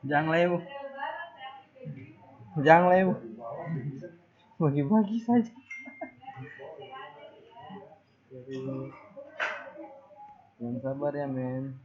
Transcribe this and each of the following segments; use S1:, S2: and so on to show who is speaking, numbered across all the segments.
S1: Jangan lewu, jangan lewu, bagi-bagi saja. Yang sabar ya men.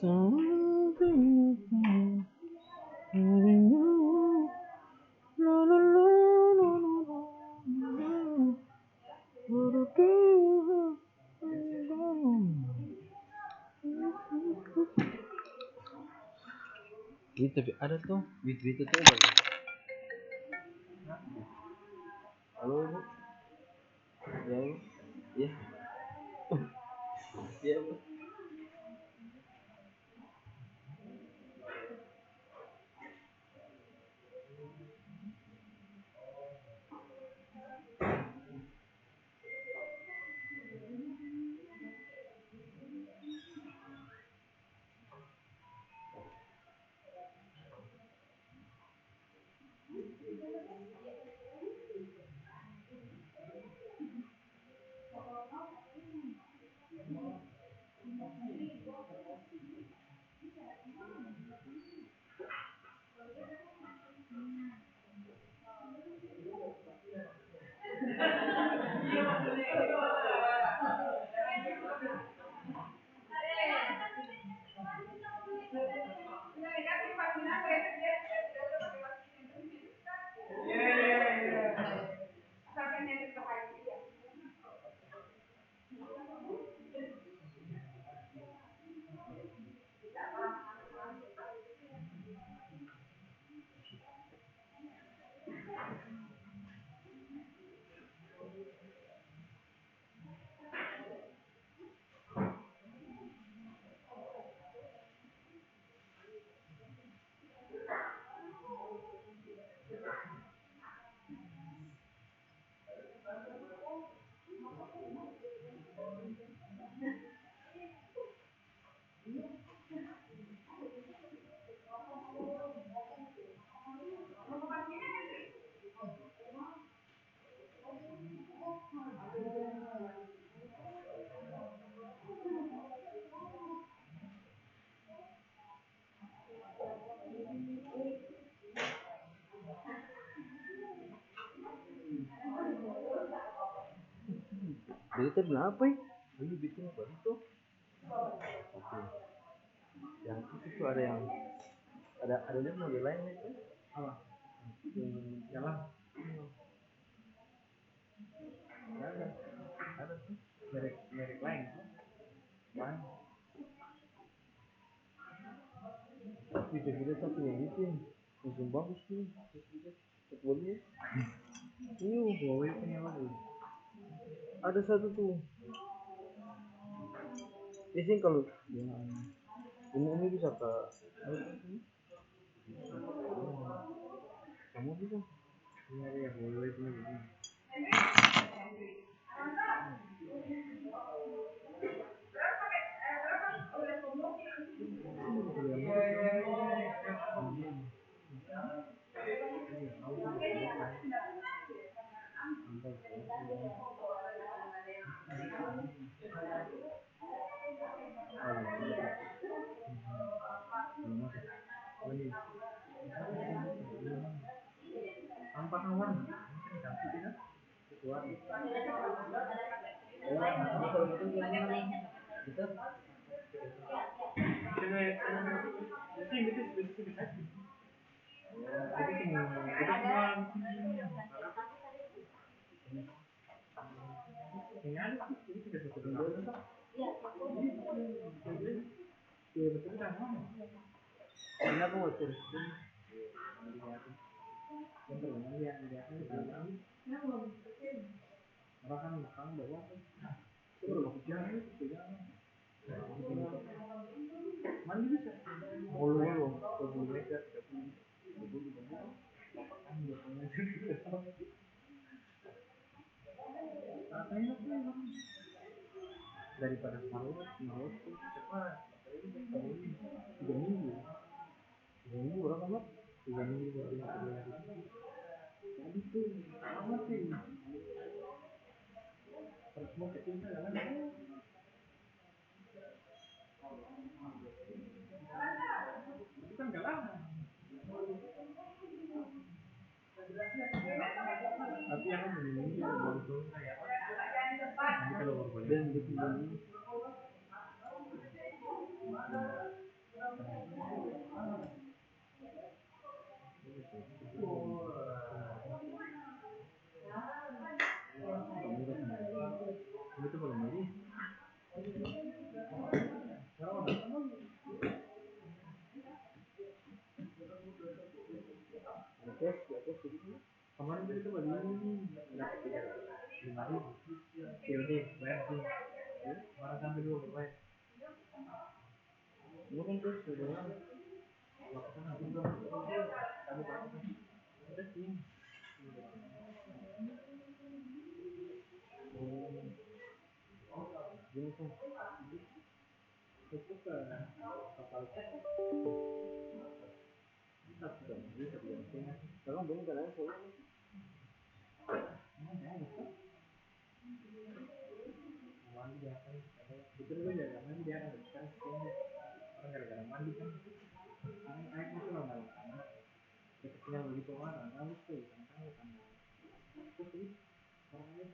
S1: Something having you. La la la la la la. What a day. Wait, tapi ada tuh wait itu tuh bagus. Halo bu, ya bu, ya, ya bu. Jadi teh kenapa ya? Ini bikin apa itu? Oke. Yang itu tuh ada yang ada dia model lain itu. Apa? Jalan. Ada tuh merek lain. Lain. Video-video tapi yang itu langsung bagus tuh. Fotonya. Huawei punya lagi. Ada satu tuh. Ini sih kalau ini bisa ke kamu bisa. Ini ada yang Huawei punya begini. tanpa kawan ganti tidak keluar kita ini aku mau terus orang makan bawa itu udah hujan mandi bisa mau meter daripada malu cepat 3 minggu berapa mat 3 minggu jadi tuh sama sih terus mau kecinta kan itu kan gak lama tapi yang ini langsung kayak nanti kalau berbeda gitu itu kalau ini kemarin kita beli dapat 5.000 COD bayar sih orang sampai 2 bayar lu kan terus sudah waktu kan aku udah kamu udah sih gini tuh itu ke kapal kalau belum kan ada soalnya mandi dia kan itu gue jaga mandi dia kan orang gara-gara mandi kan air itu lama lama ketika begitu orang lalu tuh kan itu sih orangnya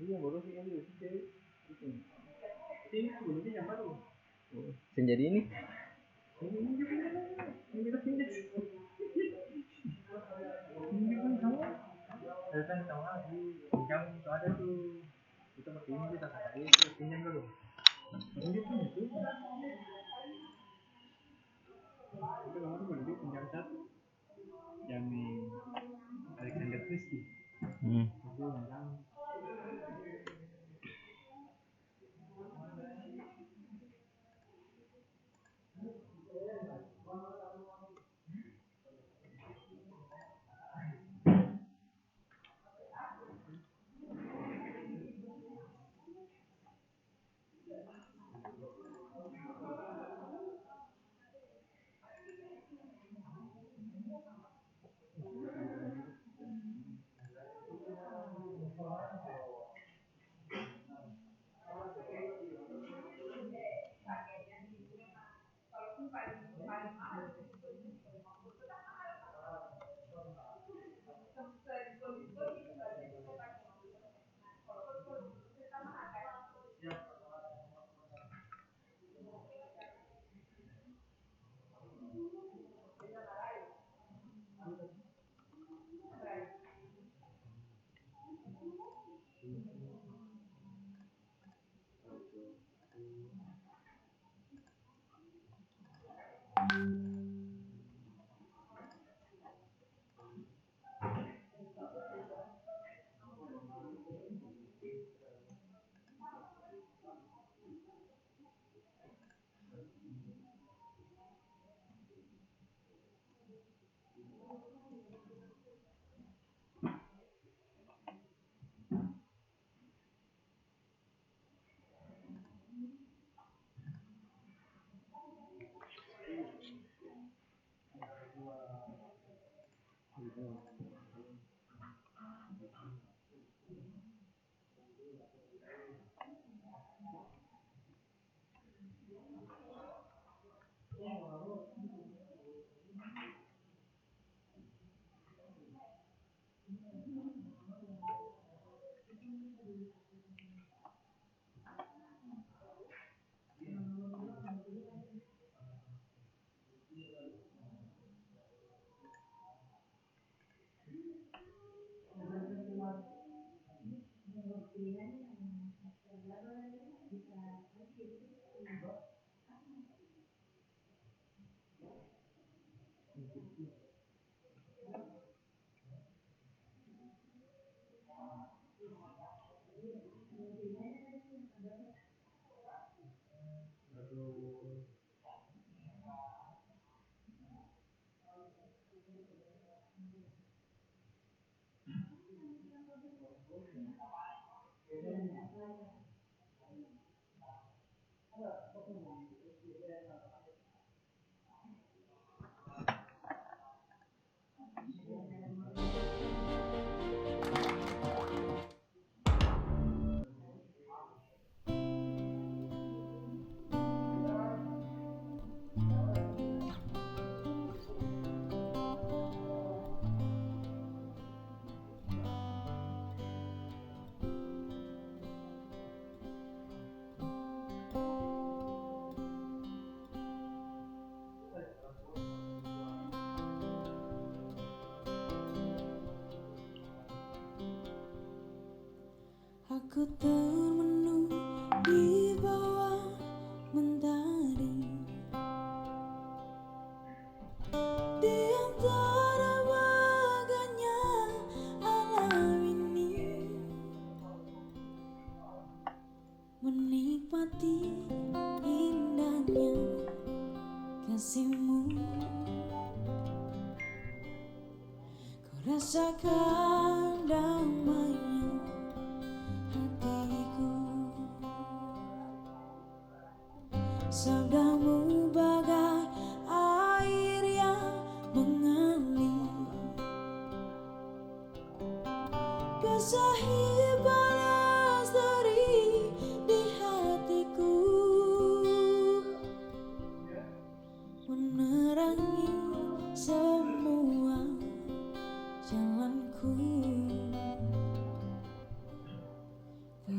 S1: iya baru sih kan ini sebelumnya yang baru jadi ini kita pindah ini kan sama kan sama di jam itu ada tuh kita pakai ini kita pakai itu pinjam dulu ini punya tuh itu kemarin beli pinjam satu yang Alexander Christie itu yang
S2: Aku termenung di bawah mentari, di antara baganya alam ini, menikmati indahnya kasihmu. Ku rasakan damainya hatiku. Sabdamu bagai air yang mengalir, basahi panas dari di hatiku, menerangi semua jalanku.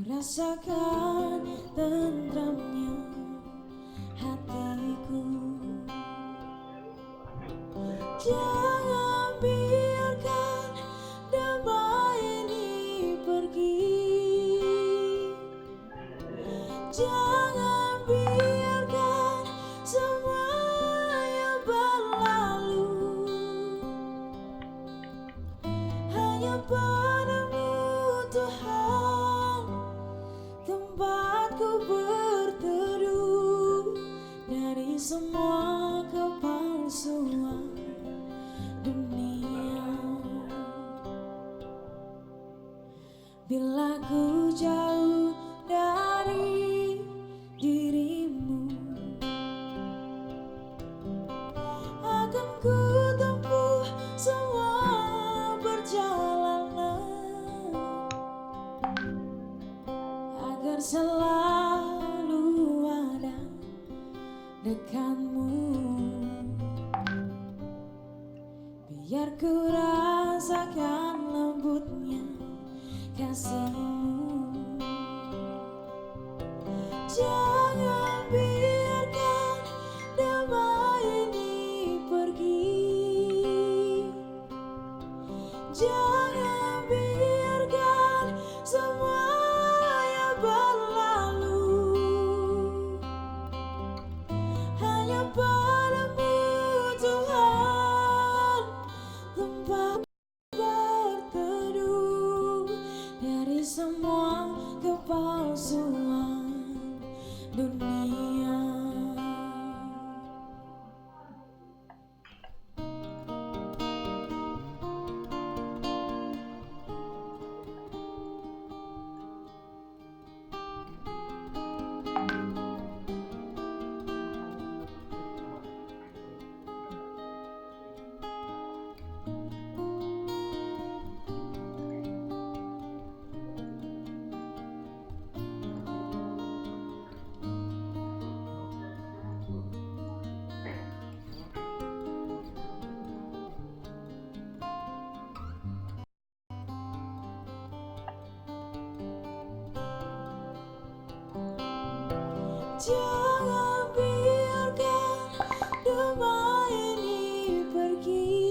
S2: Rasakan tentramnya hatiku. Jangan biarkan damai ini pergi. Jangan biarkan semuanya berlalu. Hanya padamu Tuhan tempatku berteduh dari semua kepalsuan dunia. Bila ku jauh dari dirimu, akan ku tempuh semua perjalanan agar selalu ada dekatmu. Biar ku rasakan lembutnya kasihmu. Jangan biarkan damai ini pergi. Jangan biarkan semuanya berlalu. Hanya padamu Tuhan tempat berteduh dari semua kepalsuan dunia. Jangan biarkan damai ini pergi.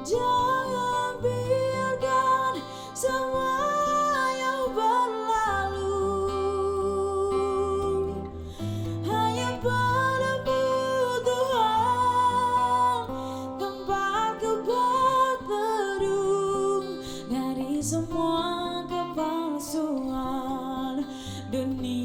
S2: Jangan biarkan semuanya berlalu. Hanya padamu Tuhan tempatku berteduh dari semua kepalsuan dunia.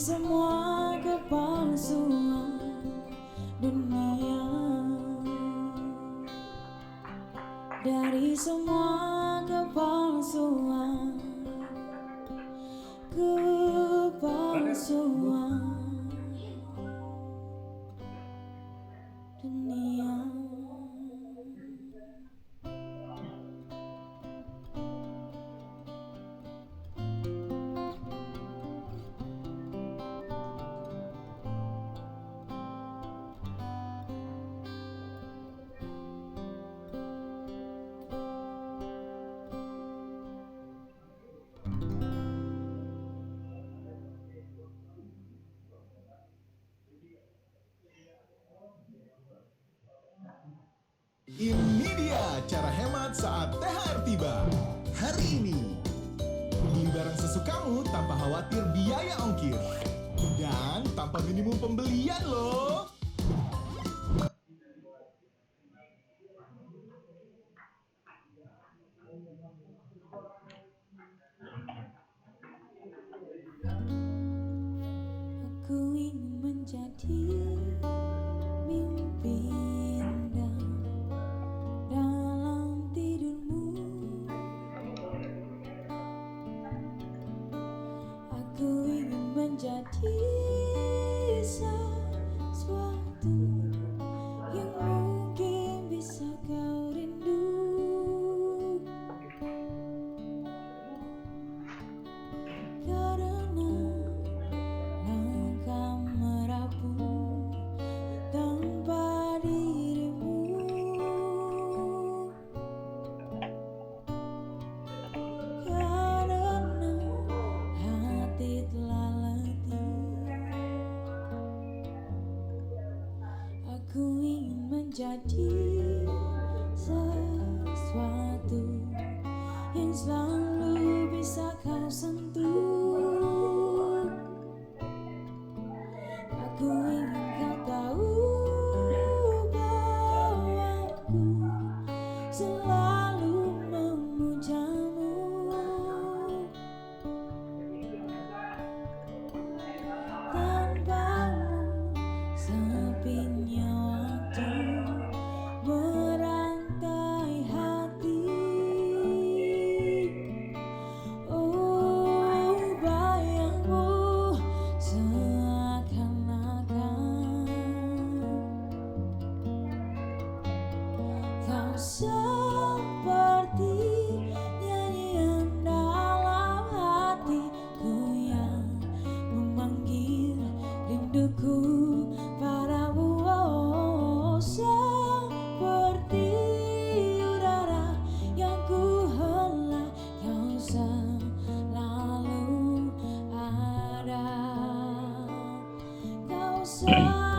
S2: semua kepalsuan dunia, dari semua kepalsuan dunia.
S3: Ini dia cara hemat saat THR tiba. Hari ini, beli barang sesukamu tanpa khawatir biaya ongkir. Dan tanpa minimum pembelian loh.
S2: Aku ingin menjadi mimpi indah dalam tidurmu. Aku ingin menjadi sesuatu yang mungkin bisa kau rindu. Karena langkah merapuh tanpa dirimu. Karena hati telah letih. Aku ingin menjadi sesuatu yang selalu bisa kau sentuh. Aku ingin kau tahu bahwa aku selalu memujamu. Tanpamu sepinya waktu merantai hati. Oh, bayangmu seakan-akan kau seperti nyanyian dalam hatiku yang memanggil rinduku padamu. Oh, seperti udara yang ku hela, kau selalu ada. Kau selalu